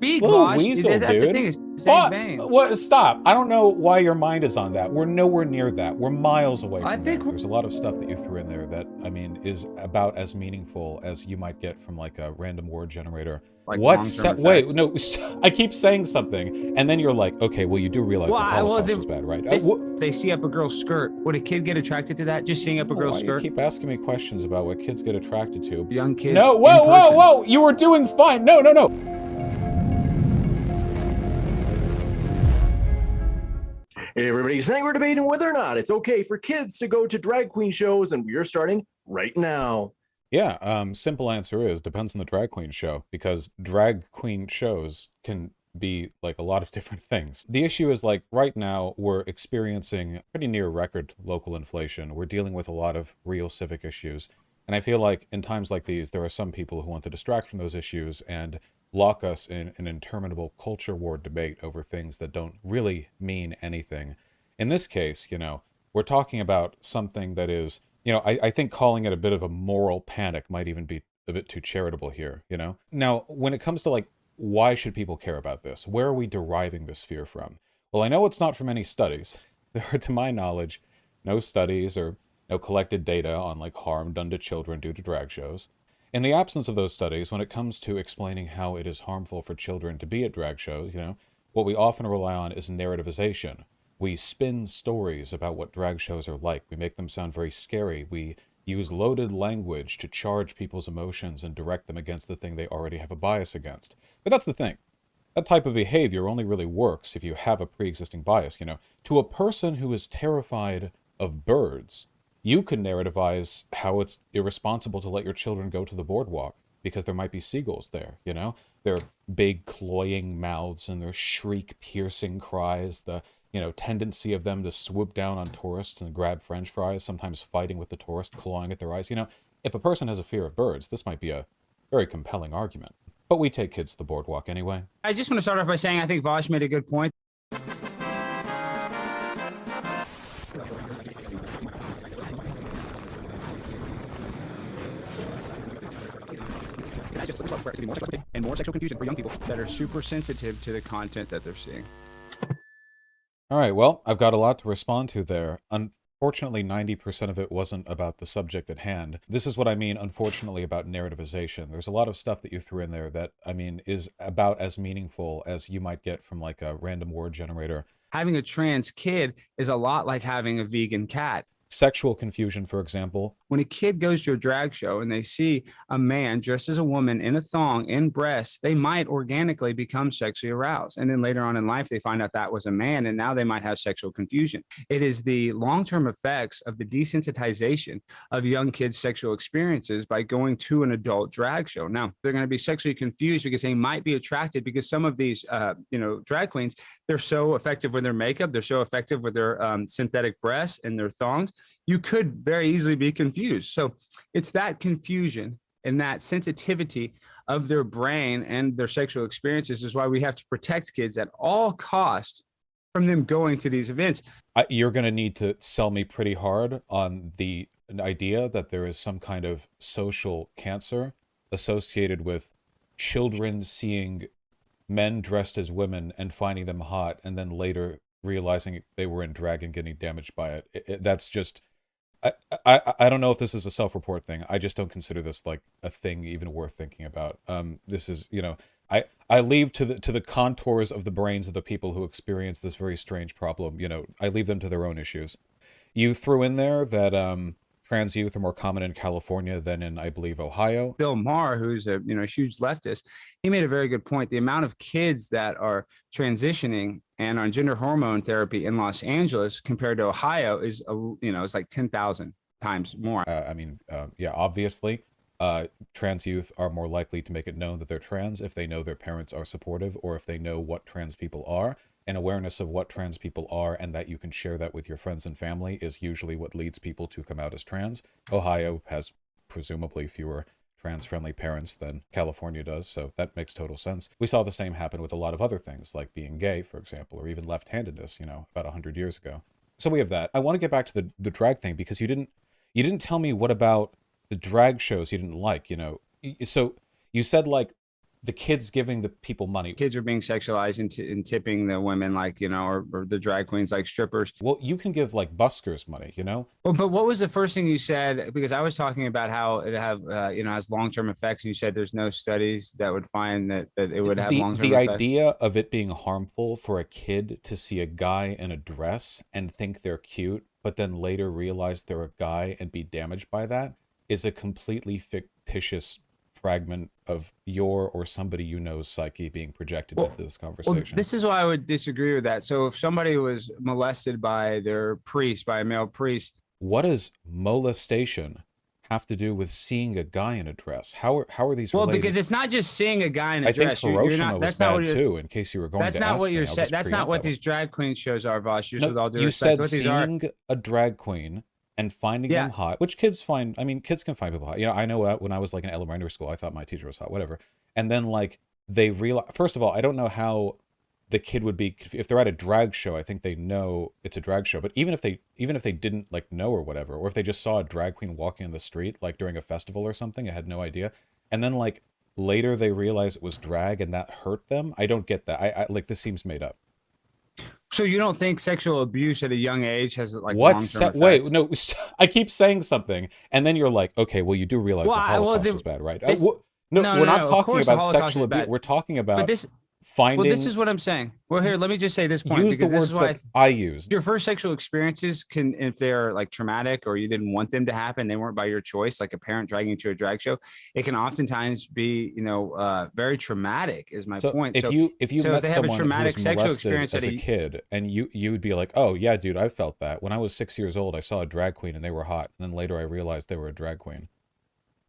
speak, Little Vaush. weasel, That's the dude. thing. It's the same vein. What? Stop. I don't know why your mind is on that. We're nowhere near that. We're miles away I from think there. There's a lot of stuff that you threw in there that, I mean, is about as meaningful as you might get from like a random word generator. like What? long-term Wait, effects. no. I keep saying something, and then you're like, okay, well, you do realize the Holocaust was bad, right? They see up a girl's skirt. Would a kid get attracted to that? Just seeing up a girl's Why do you skirt? keep asking me questions about what kids get attracted to? Young kids. No, whoa, whoa, whoa! You were doing fine. No, no, no. Hey everybody, tonight we're debating whether or not it's okay for kids to go to drag queen shows, and we are starting right now. Yeah, simple answer is depends on the drag queen show, because drag queen shows can be like a lot of different things. The issue is like right now we're experiencing pretty near record local inflation. We're dealing with a lot of real civic issues. And I feel like in times like these, there are some people who want to distract from those issues and lock us in an interminable culture war debate over things that don't really mean anything. In this case, you know, we're talking about something that is, you know, I think calling it a bit of a moral panic might even be a bit too charitable here, you know? Now, when it comes to like, why should people care about this? Where are we deriving this fear from? Well, I know it's not from any studies. There are, to my knowledge, no studies or no collected data on like harm done to children due to drag shows. In the absence of those studies, when it comes to explaining how it is harmful for children to be at drag shows, you know, what we often rely on is narrativization. We spin stories about what drag shows are like. We make them sound very scary. We use loaded language to charge people's emotions and direct them against the thing they already have a bias against. But that's the thing. That type of behavior only really works if you have a pre-existing bias, you know. To a person who is terrified of birds, you could narrativize how it's irresponsible to let your children go to the boardwalk because there might be seagulls there, you know? Their big cloying mouths and their shriek-piercing cries, the, you know, tendency of them to swoop down on tourists and grab french fries, sometimes fighting with the tourist, clawing at their eyes. You know, if a person has a fear of birds, this might be a very compelling argument. But we take kids to the boardwalk anyway. I just want to start off by saying I think Vaush made a good point. And more sexual confusion for young people that are super sensitive to the content that they're seeing. All right, well, I've got a lot to respond to there. Unfortunately, 90% of it wasn't about the subject at hand. This is what I mean, unfortunately, about narrativization. There's a lot of stuff that you threw in there that, I mean, is about as meaningful as you might get from like a random word generator. Having a trans kid is a lot like having a vegan cat. Sexual confusion, for example. When a kid goes to a drag show and they see a man dressed as a woman in a thong, in breasts, they might organically become sexually aroused. And then later on in life, they find out that was a man, and now they might have sexual confusion. It is the long-term effects of the desensitization of young kids' sexual experiences by going to an adult drag show. Now, they're going to be sexually confused because they might be attracted because some of these, drag queens, they're so effective with their makeup. They're so effective with their synthetic breasts and their thongs. You could very easily be confused. So it's that confusion and that sensitivity of their brain and their sexual experiences is why we have to protect kids at all costs from them going to these events. You're going to need to sell me pretty hard on the idea that there is some kind of social cancer associated with children seeing men dressed as women and finding them hot and then later realizing they were in drag and getting damaged by it. That's just... I don't know if this is a self-report thing. I just don't consider this like a thing even worth thinking about. This is, you know, I leave to the contours of the brains of the people who experience this very strange problem. You know, I leave them to their own issues. You threw in there that trans youth are more common in California than in, I believe, Ohio. Bill Maher, who's a huge leftist, he made a very good point. The amount of kids that are transitioning and on gender hormone therapy in Los Angeles compared to Ohio is, it's like 10,000 times more. Yeah, obviously, trans youth are more likely to make it known that they're trans if they know their parents are supportive or if they know what trans people are. And awareness of what trans people are and that you can share that with your friends and family is usually what leads people to come out as trans. Ohio has presumably fewer trans-friendly parents than California does, so that makes total sense. We saw the same happen with a lot of other things, like being gay, for example, or even left-handedness, you know, about 100 years ago. So we have that. I want to get back to the drag thing, because you didn't tell me what about the drag shows you didn't like, you know. So you said, like, the kids giving the people money. Kids are being sexualized and tipping the women, like, you know, or the drag queens like strippers. Well, you can give like buskers money, you know? Well, but what was the first thing you said? Because I was talking about how it has long-term effects, and you said there's no studies that would find that it would have long-term effects. The idea of it being harmful for a kid to see a guy in a dress and think they're cute, but then later realize they're a guy and be damaged by that is a completely fictitious fragment of your or somebody you know's psyche being projected into this conversation. Well, this is why I would disagree with that. So if somebody was molested by their priest, by a male priest, what does molestation have to do with seeing a guy in a dress? How are these related? Well, because it's not just seeing a guy in a dress. I think Hiroshima was bad too, in case you were going to ask me. That's not what you're saying. That's not what these drag queen shows are, Vaush. No, with all due you respect. said seeing a drag queen and finding them hot, which kids find. I mean, kids can find people hot. You know, I know when I was like in elementary school, I thought my teacher was hot, whatever. And then like they realize, first of all, I don't know how the kid would be if they're at a drag show. I think they know it's a drag show, but even if they didn't like know or whatever, or if they just saw a drag queen walking on the street like during a festival or something, I had no idea. And then like later they realize it was drag and that hurt them. I don't get that. I like, this seems made up. So you don't think sexual abuse at a young age has like wait, no, I keep saying something and then you're like, okay, well, you do realize the Holocaust was bad, right? No, we're not talking about sexual abuse. We're talking about finding. Well, this is what I'm saying. Well, here, let me just say this point. Use the words that I used. Your first sexual experiences can, if they're like traumatic or you didn't want them to happen, they weren't by your choice, like a parent dragging you to a drag show, it can oftentimes be, very traumatic is my point. If you met someone who was sexual experience as a kid and you would be like, oh yeah, dude, I felt that. When I was 6 years old, I saw a drag queen and they were hot. And then later I realized they were a drag queen.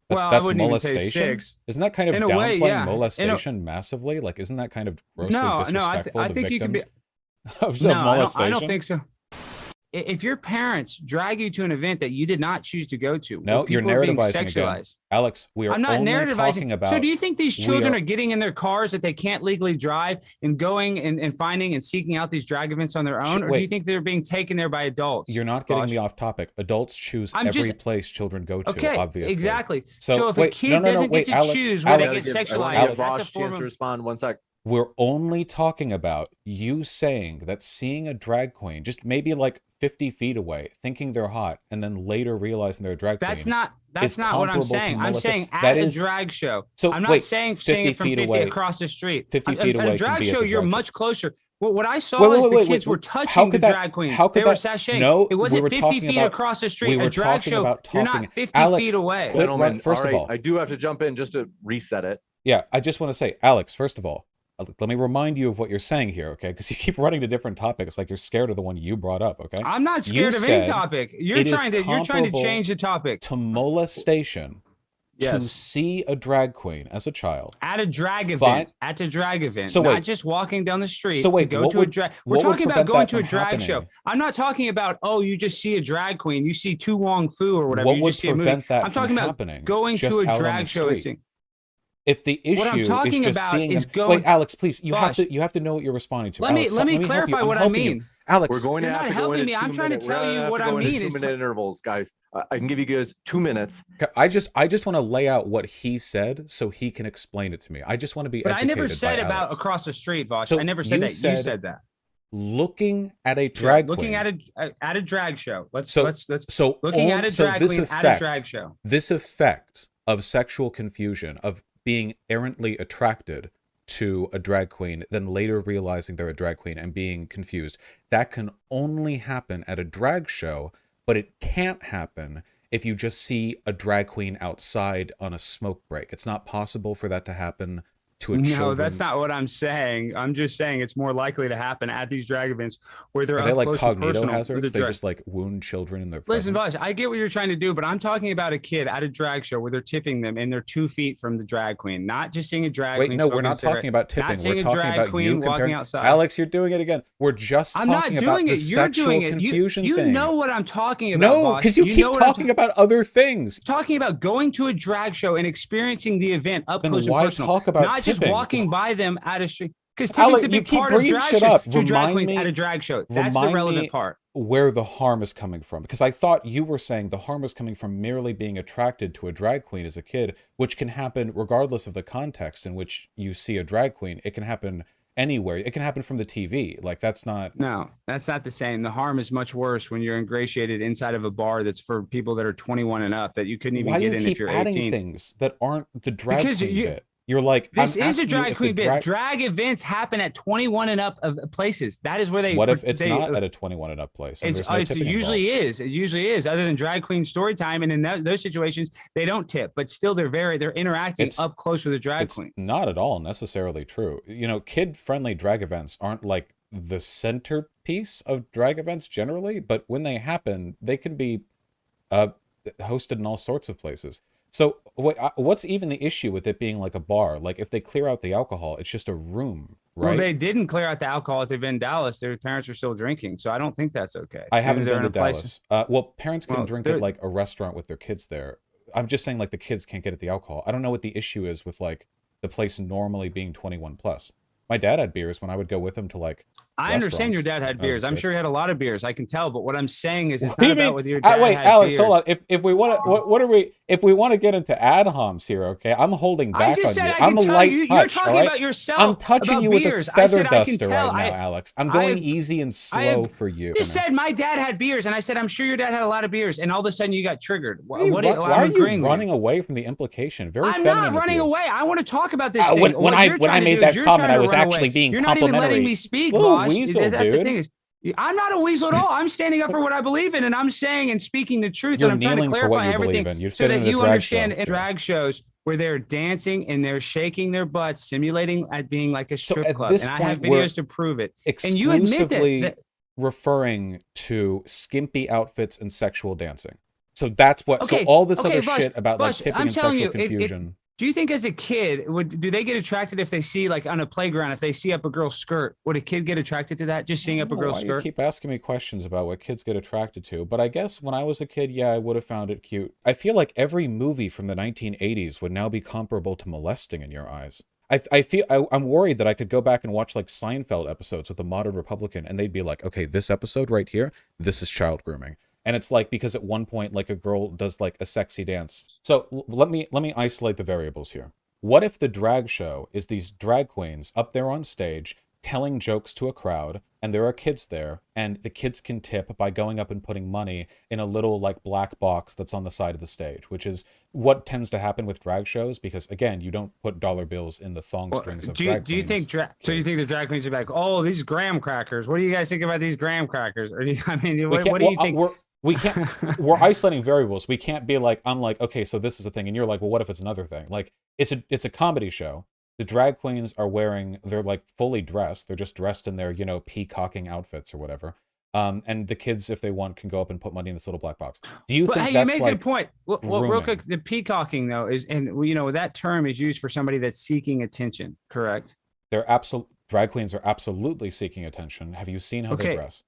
That's molestation. Isn't that kind of downplaying molestation massively? Like, isn't that kind of grossly disrespectful to victims? You can be. I don't think so. If your parents drag you to an event that you did not choose to go to, no, you're narrativizing again. Alex, I'm not narrativizing. About, so do you think these children are getting in their cars that they can't legally drive and going and finding and seeking out these drag events on their own? Or do you think they're being taken there by adults? You're not getting me off topic. Adults choose every place children go to, okay, obviously. Exactly. So if a kid doesn't get to choose where they get sexualized, that's a form of... respond 1 sec. We're only talking about you saying that seeing a drag queen, just maybe like 50 feet away, thinking they're hot, and then later realizing they're a drag queen. That's not what I'm saying. I'm saying at a drag show. So I'm not saying it from 50 across the street. 50 feet away. At a drag show, you're much closer. Well, what I saw is the kids were touching the drag queens. They were sashaying. No, it wasn't 50 feet across the street. A drag show, you're not 50 feet away. Gentlemen, first of all, I do have to jump in just to reset it. Yeah, I just want to say, Alex, first of all, let me remind you of what you're saying here, okay? Because you keep running to different topics, like you're scared of the one you brought up, okay? I'm not scared of any topic. You're trying to change the topic. To molestation, to see a drag queen as a child at a drag event, so not just walking down the street. So wait, to go to a drag. We're talking about going to a drag show. I'm not talking about you just see a drag queen, you see Tu Wong Fu or whatever. What you would just see a movie. prevent that I'm talking about going to a drag show and seeing. If the issue is just seeing them, wait, Alex, please, you have to know what you're responding to. Let me clarify what I mean. Alex, we're going to have to go into I'm trying to tell you what I mean. 2 minute intervals, guys. I can give you guys 2 minutes. I just want to lay out what he said so he can explain it to me. I just want to be educated. But I never said about across the street, Vaush. So I never said that. You said that. Looking at a drag queen. Looking at a drag show. Let's looking at a drag queen at a drag show. This effect of sexual confusion, of being errantly attracted to a drag queen, then later realizing they're a drag queen and being confused, that can only happen at a drag show, but it can't happen if you just see a drag queen outside on a smoke break. It's not possible for that to happen to a children. No, that's not what I'm saying. I'm just saying it's more likely to happen at these drag events where they're Are they like cognito hazards? They just like wound children in their presence. Listen, Vaush, I get what you're trying to do, but I'm talking about a kid at a drag show where they're tipping them and they're 2 feet from the drag queen, not just seeing a drag queen. Wait, no, we're not talking about tipping. We're talking about you walking outside. Alex, you're doing it again. We're just talking about the sexual confusion thing. You know what I'm talking about, No, because you keep talking about other things. Talking about going to a drag show and experiencing the event up close and personal. Talk about not just walking by them at a street, because Alex, tipping's a big part of drag show. Two drag queens at a drag show. That's the relevant part. where the harm is coming from, because I thought you were saying the harm was coming from merely being attracted to a drag queen as a kid, which can happen regardless of the context in which you see a drag queen. It can happen anywhere. It can happen from the TV. Like, that's not... No, that's not the same. The harm is much worse when you're ingratiated inside of a bar that's for people that are 21 and up that you couldn't even get in if you're 18. Why do you keep adding things that aren't the drag Because queen bit? You're like, this is a drag queen bit. Drag events happen at 21 and up of places. That is where they... What if it's not at a 21 and up place? And it usually is. It usually is. Other than drag queen story time, and in those situations, they don't tip, but still they're interacting up close with the drag queen. It's not at all necessarily true. You know, kid-friendly drag events aren't like the centerpiece of drag events generally, but when they happen, they can be hosted in all sorts of places. So what's even the issue with it being like a bar? Like, if they clear out the alcohol, it's just a room, right? Well, they didn't clear out the alcohol if they've been in Dallas. Their parents are still drinking, so I don't think that's okay. I haven't been to Dallas. Well, parents can drink at like a restaurant with their kids there. I'm just saying, like, the kids can't get at the alcohol. I don't know what the issue is with like the place normally being 21 plus. My dad had beers when I would go with him to like... I understand your dad had beers. I'm sure he had a lot of beers. I can tell. But what I'm saying is, it's not about whether your dad wait, had Alex, beers. hold on. If we want to, what are we? If we want to get into ad homs here, okay? I'm holding back I just on said you. I can I'm a tell light you. touch. You're talking all right? about yourself. I'm touching about you beers. with a feather I can duster tell. right now, Alex. I'm going easy and slow for you. You said my dad had beers, and I said I'm sure your dad had a lot of beers, and all of a sudden you got triggered. Why are you running away from the implication? Very I'm not running away. I want to talk about this thing. When I made that comment, I was actually being You're not even complimentary. letting me speak, Vaush. Weasel, that's dude. the thing is, I'm not a weasel at all. I'm standing up for what I believe in, and I'm saying and speaking the truth. You're and I'm trying to kneeling for what clarify you everything believe in. You're so that you understand. show. In drag shows where they're dancing and they're shaking their butts, simulating at being like a strip club, and I have videos to prove it. And you admit that referring to skimpy outfits and sexual dancing. So that's what. Okay, so all this okay, other Vaush, shit about like Vaush, tipping I'm and telling sexual you, confusion. Do you think as a kid, do they get attracted if they see, like on a playground, if they see up a girl's skirt, would a kid get attracted to that, just seeing up a girl's skirt? You keep asking me questions about what kids get attracted to, but I guess when I was a kid, yeah, I would have found it cute. I feel like every movie from the 1980s would now be comparable to molesting in your eyes. I'm worried that I could go back and watch like Seinfeld episodes with a modern Republican, and they'd be like, okay, this episode right here, this is child grooming. And it's like, because at one point, like a girl does like a sexy dance. So let me isolate the variables here. What if the drag show is these drag queens up there on stage telling jokes to a crowd, and there are kids there, and the kids can tip by going up and putting money in a little like black box that's on the side of the stage, which is what tends to happen with drag shows, because again, you don't put dollar bills in the thong strings of drag queens. Do you think so you think the drag queens are like, oh, these graham crackers, what do you guys think about these graham crackers? Or I mean, what do you think? We can't, we're isolating variables. We can't be like, I'm like, okay, so this is a thing. And you're like, well, what if it's another thing? Like, it's a comedy show. The drag queens are they're like fully dressed. They're just dressed in their, you know, peacocking outfits or whatever. And the kids, if they want, can go up and put money in this little black box. Do you think that's you made like a good point. Well, real quick, the peacocking though is, and you know, that term is used for somebody that's seeking attention, correct? Drag queens are absolutely seeking attention. Have you seen how they dress?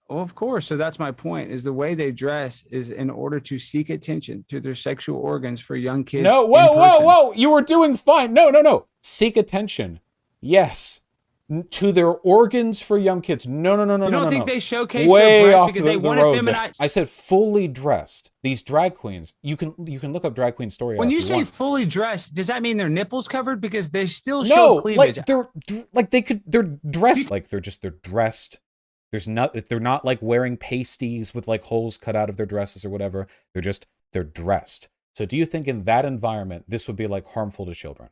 Well, of course. So that's my point, is the way they dress is in order to seek attention to their sexual organs for young kids. No, whoa. You were doing fine. No. Seek attention. Yes. To their organs for young kids. No. You don't think they showcase their breasts because they want to feminize? I said fully dressed. These drag queens, you can look up drag queen story. When you say fully dressed, does that mean their nipples covered? Because they still show cleavage. They're dressed like they're dressed. They're not like wearing pasties with like holes cut out of their dresses or whatever. They're dressed. So do you think in that environment, this would be like harmful to children?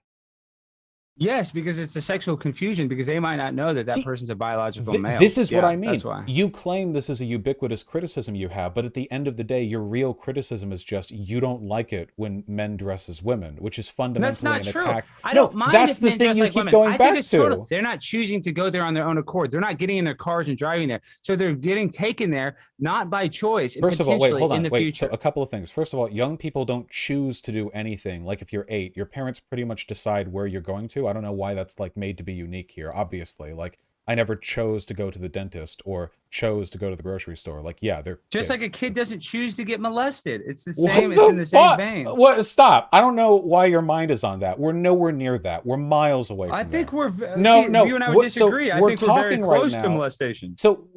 Yes, because it's a sexual confusion, because they might not know that person's a biological male. This is what I mean. That's why. You claim this is a ubiquitous criticism you have, but at the end of the day, your real criticism is just you don't like it when men dress as women, which is fundamentally an attack. That's not true. I don't mind that's if the men thing dress you like keep women. going I back think it's to. They're not choosing to go there on their own accord. They're not getting in their cars and driving there. So they're getting taken there, not by choice. First of all, wait, hold on. Future. So a couple of things. First of all, young people don't choose to do anything. Like if you're 8, your parents pretty much decide where you're going to. I don't know why that's like made to be unique here, obviously. Like I never chose to go to the dentist or chose to go to the grocery store. Like, yeah, they're just kids. like a kid doesn't choose to get molested. It's the What same. the It's in the same fuck? vein. What? Stop! I don't know why your mind is on that. We're nowhere near that. We're miles away from I think there. we're No, see, no. You and I would disagree. So I think we're very talking close right to now. molestation. So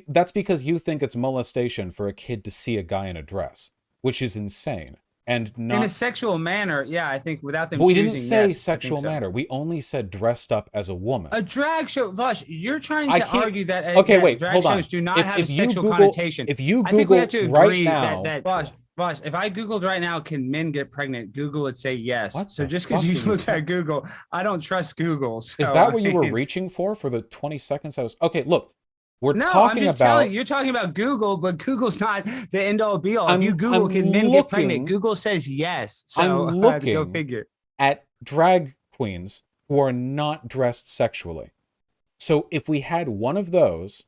that's because you think it's molestation for a kid to see a guy in a dress, which is insane. And not In a sexual manner, yeah, I think without them But we choosing, didn't say yes, sexual manner. We only said dressed up as a woman. A drag show, Vaush, you're trying I to can't- argue that, Okay, that wait, drag hold on. shows do not have a If you sexual Google- connotation. if you I think we have Google to right agree now- that Vaush, if I Googled right now, can men get pregnant? Google would say yes. What So the just because you fucking looked at Google, I don't trust Google. So, Is that what I you were mean- reaching for the 20 seconds I was... Okay, look. We're No, I'm talking just about... telling you, you're talking about Google, but Google's not the end all be all. If you Google, I'm can men get pregnant? looking- Google says yes. So I'm go looking figure. at drag queens who are not dressed sexually. So if we had one of those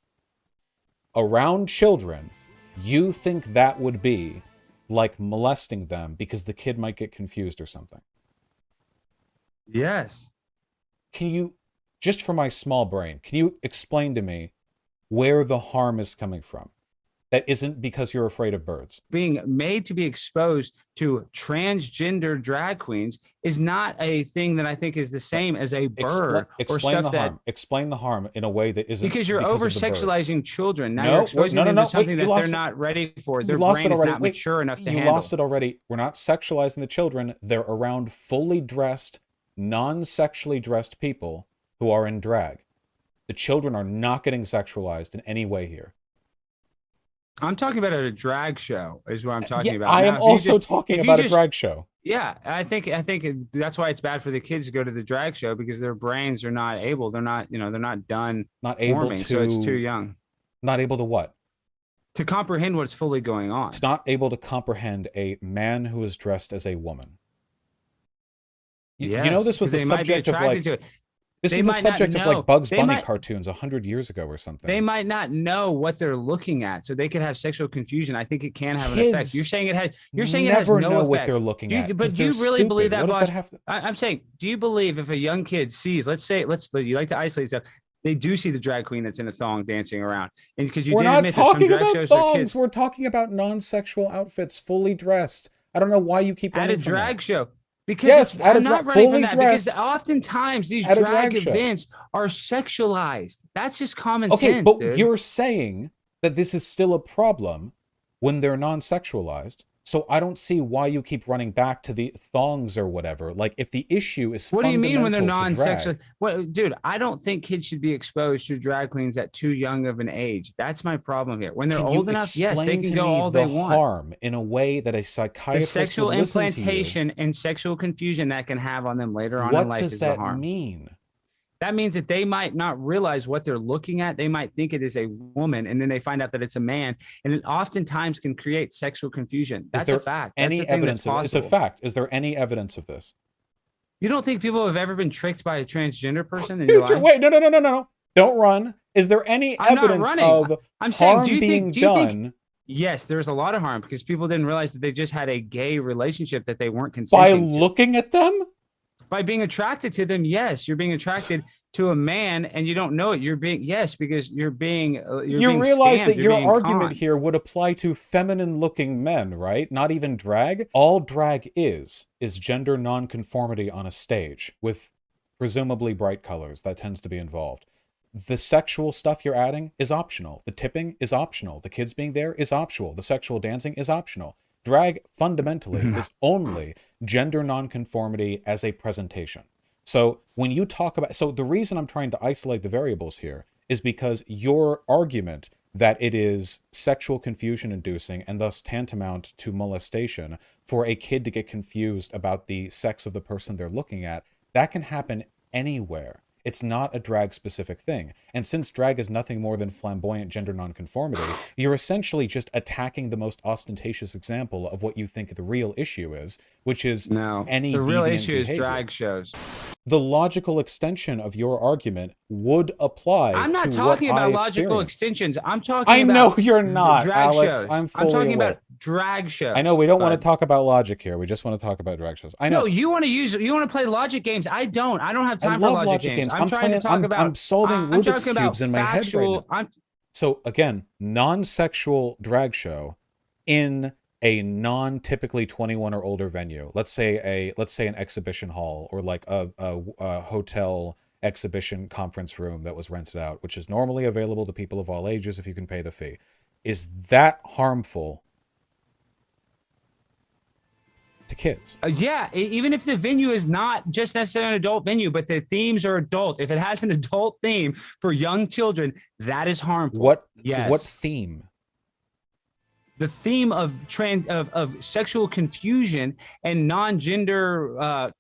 around children, you think that would be like molesting them because the kid might get confused or something? Yes. Can you, just for my small brain, can you explain to me where the harm is coming from? That isn't because you're afraid of birds. Being made to be exposed to transgender drag queens is not a thing that I think is the same as a bird Explain or the stuff that. harm. Explain the harm in a way that isn't Because you're of over the bird. sexualizing children. Now No, you're exposing no, no, them no, to something wait, you that lost they're it. not ready for. Their You lost brain it is already. not Wait, mature enough to you handle. lost it already. We're not sexualizing the children. They're around fully dressed, non-sexually dressed people who are in drag. The children are not getting sexualized in any way here. I'm talking about a drag show is what I'm talking about. I Now, am if you also just- talking if you about a just- drag show. Yeah, I think that's why it's bad for the kids to go to the drag show because their brains are not able. They're not, they're not done Not able forming, to... so it's too young Not able to what? to comprehend what's fully going on. It's not able to comprehend a man who is dressed as a woman. You know, Yes, this was 'cause the they might be subject of attracted like... to it. This They was the might not subject of know. like Bugs They Bunny might- cartoons 100 years ago or something. They might not know what they're looking at, so they could have sexual confusion. I think it can have an Kids effect. You're saying it has. You're saying it has never no know effect. what they're looking at. But 'cause do you they're really believe stupid. that, What does Vaush? have to... I'm saying, do you believe if a young kid sees, let's you like to isolate stuff, they do see the drag queen that's in a thong dancing around, and because you We're did not admit there's some talking drag about shows for thongs. kids We're talking about non-sexual outfits, fully dressed. I don't know why you keep at running a from drag that. show. Because Yes, at a I'm not dra- running fully from that because dressed oftentimes these at a drag drag show. events are sexualized. That's just common Okay, sense, but dude. you're saying that this is still a problem when they're non-sexualized. So I don't see why you keep running back to the thongs or whatever. Like, if the issue is What do you mean when they're fundamental to non-sexual? drag- What, dude? I don't think kids should be exposed to drag queens at too young of an age. That's my problem here. When they're Can old you enough, yes, they explain can to go me all the they want. harm in a way that a The psychiatrist sexual would listen to you? implantation and sexual confusion that can have on them later on What in life does is the that harm. mean? That means that they might not realize what they're looking at. They might think it is a woman, and then they find out that it's a man, and it oftentimes can create sexual confusion. That's there a fact. That's Any a thing evidence that's of it's a possible. fact? Is there any evidence of this? You don't think people have ever been tricked by a transgender person in your life? Wait, no. Don't run. Is there any I'm not evidence running. of I'm saying, harm do you being think? done Yes, there's a lot of harm because people didn't realize that they just had a gay relationship that they weren't by consenting to. looking at them? By being attracted to them, yes, you're being attracted to a man, and you don't know it. You're being because you're being You realize scammed, that you're your being argument conned. here would apply to feminine-looking men, right? Not even drag. All drag is gender nonconformity on a stage with presumably bright colors. That tends to be involved. The sexual stuff you're adding is optional. The tipping is optional. The kids being there is optional. The sexual dancing is optional. Drag fundamentally is only gender nonconformity as a presentation. So when you talk about, so the reason I'm trying to isolate the variables here is because your argument that it is sexual confusion inducing and thus tantamount to molestation for a kid to get confused about the sex of the person they're looking at, that can happen anywhere. It's not a drag specific thing. And since drag is nothing more than flamboyant gender nonconformity, you're essentially just attacking the most ostentatious example of what you think the real issue is, which is any the real deviant issue is behavior. drag shows. The logical extension of your argument would apply I'm not to talking what about I logical experienced. extensions. I'm talking I about know you're not, drag Alex. shows. I'm fully talking aware. about drag shows. I know we don't want to talk about logic here. We just want to talk about drag shows. I know. No, you want to play logic games. I don't have time for logic games. I'm trying to talk about. I'm solving Rubik's cubes in my head right now. So again, non-sexual drag show in a non-typically 21 or older venue. Let's say an exhibition hall, or like a hotel exhibition conference room that was rented out, which is normally available to people of all ages if you can pay the fee. Is that harmful to kids? Yeah, even if the venue is not just necessarily an adult venue, but the themes are adult. If it has an adult theme for young children, that is harmful. What Yes. theme? The theme of sexual confusion and non-gender,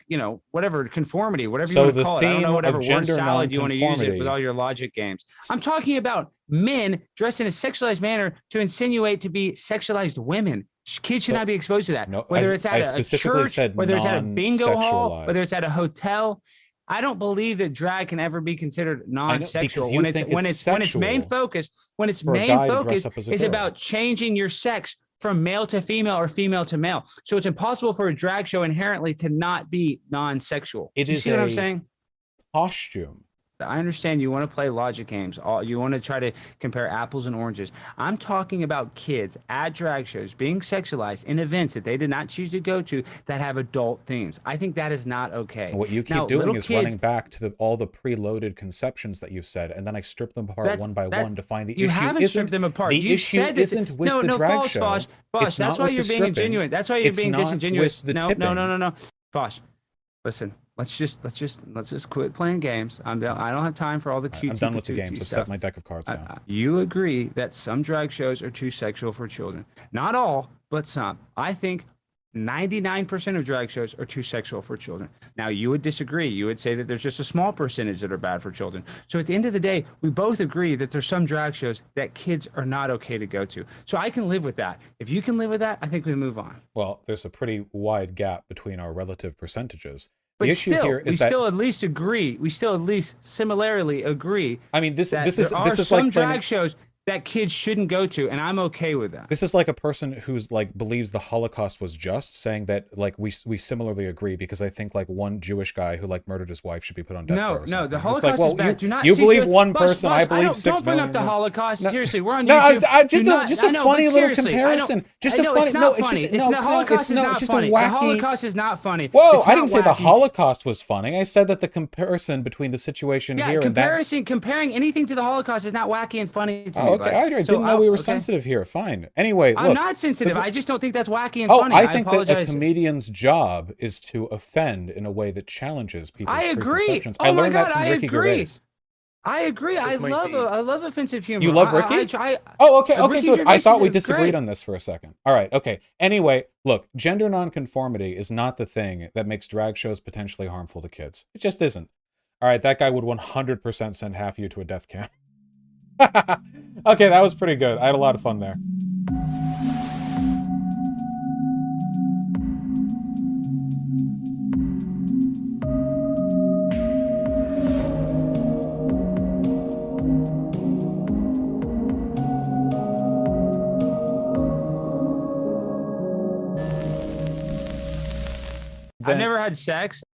whatever conformity, whatever you want to call it. I don't know whatever word salad you want to use it with all your logic games. I'm talking about men dressed in a sexualized manner to insinuate to be sexualized women. Kids should not be exposed to that. No, whether it's at a church, whether it's at a bingo hall, whether it's at a hotel. I don't believe that drag can ever be considered non-sexual when its main focus is about changing your sex from male to female or female to male. So it's impossible for a drag show inherently to not be non-sexual. You see what I'm saying? Costume. I understand you want to play logic games. You want to try to compare apples and oranges. I'm talking about kids at drag shows being sexualized in events that they did not choose to go to that have adult themes. I think that is not okay. What you keep doing is running back to all the preloaded conceptions that you've said, and then I strip them apart one by one to find the issue. You haven't stripped them apart. The issue isn't with the drag show. Vaush, that's why you're being ingenuine. That's why you're being disingenuous. No. Vaush, listen. Let's just quit playing games. I don't have time for all the cutesy. I'm done with the games. I've set my deck of cards down. You agree that some drag shows are too sexual for children. Not all, but some. I think 99% of drag shows are too sexual for children. Now, you would disagree. You would say that there's just a small percentage that are bad for children. So at the end of the day, we both agree that there's some drag shows that kids are not okay to go to. So I can live with that. If you can live with that, I think we move on. Well, there's a pretty wide gap between our relative percentages. But the issue here is that we still at least agree. We still at least similarly agree. I mean, this is some drag shows that kids shouldn't go to, and I'm okay with that. This is like a person who's like believes the Holocaust was just, saying that like we similarly agree because I think like one Jewish guy who like murdered his wife should be put on death row. No, the Holocaust is bad. Do not. You believe one person, I believe 6 million. Don't bring up the Holocaust. Seriously, we're on YouTube. Just a funny little comparison. Just a funny. No, it's just the Holocaust is not funny. The Holocaust is not funny. Whoa! I didn't say the Holocaust was funny. I said that the comparison between the situation here and that. Comparing anything to the Holocaust is not wacky and funny to me. Okay, I didn't know we were sensitive here. Fine. Anyway, look, I'm not sensitive. I just don't think that's wacky and funny. I think that a comedian's job is to offend in a way that challenges people's preconceptions. I learned that from Ricky Gervais. I agree. I love offensive humor. You love Ricky? Okay, good. I thought we disagreed on this for a second. All right, okay. Anyway, look, gender nonconformity is not the thing that makes drag shows potentially harmful to kids. It just isn't. All right, that guy would 100% send half you to a death camp. Okay, that was pretty good. I had a lot of fun there. I've never had sex.